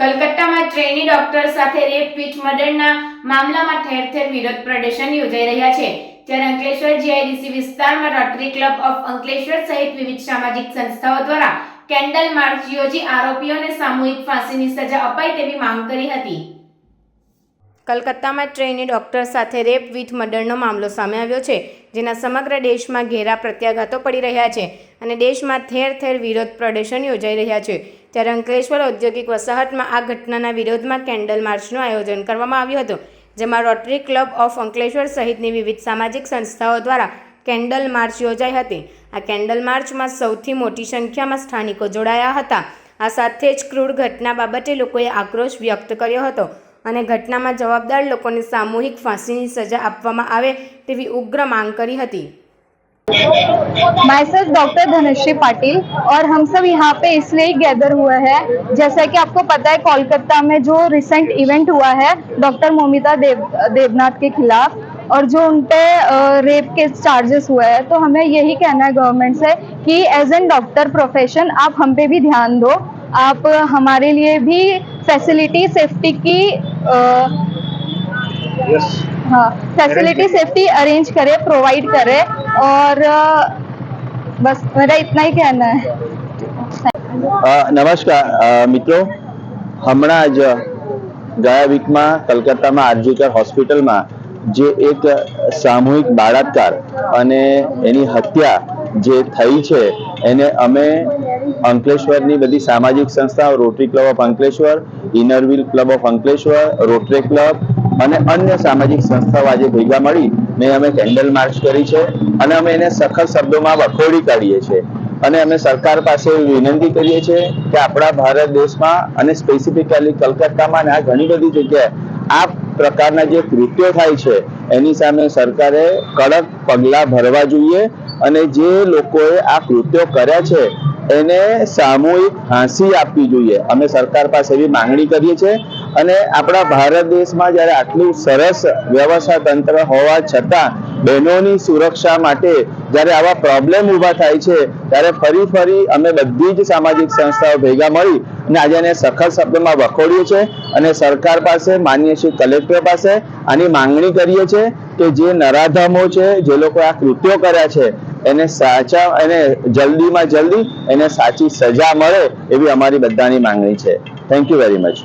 કલકત્તામાં trainee doctor સાથે rape with મર્ડરના મામલામાં ઠેર ઠેર વિરોધ પ્રદર્શન યોજાઈ રહ્યા છે। ત્યારે અંકલેશ્વર જીઆઈડીસી વિસ્તારમાં રોટરી ક્લબ ઓફ અંકલેશ્વર સહિત વિવિધ સામાજિક સંસ્થાઓ દ્વારા કેન્ડલ માર્ચ યોજી આરોપીઓને સામૂહિક ફાંસીની સજા અપાય તેવી માંગ કરી હતી। કલકત્તામાં ટ્રેની ડોક્ટર સાથે રેપ વિથ મર્ડરનો મામલો સામે આવ્યો છે, જેના સમગ્ર દેશમાં ઘેરા પ્રત્યાઘાતો પડી રહ્યા છે અને દેશમાં ઠેર ઠેર વિરોધ પ્રદર્શન યોજાઈ રહ્યા છે। ત્યારે અંકલેશ્વર ઔદ્યોગિક વસાહતમાં આ ઘટનાના વિરોધમાં કેન્ડલ માર્ચનું આયોજન કરવામાં આવ્યું હતું, જેમાં રોટરી ક્લબ ઓફ અંકલેશ્વર સહિતની વિવિધ સામાજિક સંસ્થાઓ દ્વારા કેન્ડલ માર્ચ યોજાઈ હતી। આ કેન્ડલ માર્ચમાં સૌથી મોટી સંખ્યામાં સ્થાનિકો જોડાયા હતા। આ સાથે જ ક્રૂર ઘટના બાબતે લોકોએ આક્રોશ વ્યક્ત કર્યો હતો અને ઘટનામાં જવાબદાર લોકોને સામૂહિક ફાંસીની સજા આપવામાં આવે તેવી ઉગ્ર માંગ કરી હતી। My self doctor Dhanashree Patil और हम सब यहाँ पे इसलिए गैदर हुए हैं, जैसा कि आपको पता है कोलकाता में जो रिसेंट इवेंट हुआ है डॉक्टर मोमिता देवनाथ के खिलाफ और जो उन पे रेप के चार्जेस हुए हैं, तो हमें यही कहना है गवर्नमेंट से कि एज एन डॉक्टर प्रोफेशन आप हम पे भी ध्यान दो, आप हमारे लिए भी फैसिलिटी सेफ्टी की हाँ फैसिलिटी सेफ्टी अरेंज करे, प्रोवाइड करे और बस मेरा इतना ही कहना है। नमस्कार मित्रों, हमણાં જ ગયા વીકમાં કલકત્તામાં આરજીકર હોસ્પિટલમાં જે એક સામૂહિક બળાત્કાર અને એની હત્યા જે થઈ છે એને અમે અંકલેશ્વરની બધી સામાજિક સંસ્થાઓ Rotary Club of Ankleshwar, Inner Wheel Club of Ankleshwar, Rotary Club અને અન્ય સામાજિક સંસ્થાઓ આજે ભેગા મળીને અમે કેન્ડલ માર્ચ કરી છે અને અમે એને સખત શબ્દોમાં વખોડી કાઢીએ છીએ અને અમે સરકાર પાસે વિનંતી કરીએ છીએ કે આપણા ભારત દેશમાં અને સ્પેસિફિકલી કલકત્તામાં અને આ ઘણી બધી જગ્યાએ આ પ્રકારના જે કૃત્યો થાય છે એની સામે સરકારે કડક પગલાં ભરવા જોઈએ અને જે લોકોએ આ કૃત્યો કર્યા છે એને સામૂહિક ફાંસી આપવી જોઈએ। અમે સરકાર પાસે એવી માંગણી કરીએ છીએ અને આપણા ભારત દેશમાં જ્યારે આટલું સરસ વ્યવસ્થા તંત્ર હોવા છતાં બહેનોની સુરક્ષા માટે જ્યારે આવા પ્રોબ્લેમ ઊભા થાય છે ત્યારે ફરી અમે બધી જ સામાજિક સંસ્થાઓ ભેગા મળી અને આજે એને સખત શબ્દોમાં વખોડીએ છીએ અને સરકાર પાસે, માનનીય શ્રી કલેક્ટર પાસે આની માંગણી કરીએ છીએ કે જે નરાધમો છે, જે લોકો આ કૃત્યો કર્યા છે એને જલ્દીમાં જલ્દી એને સાચી સજા મળે એવી અમારી બધાની માંગણી છે। Thank you very much.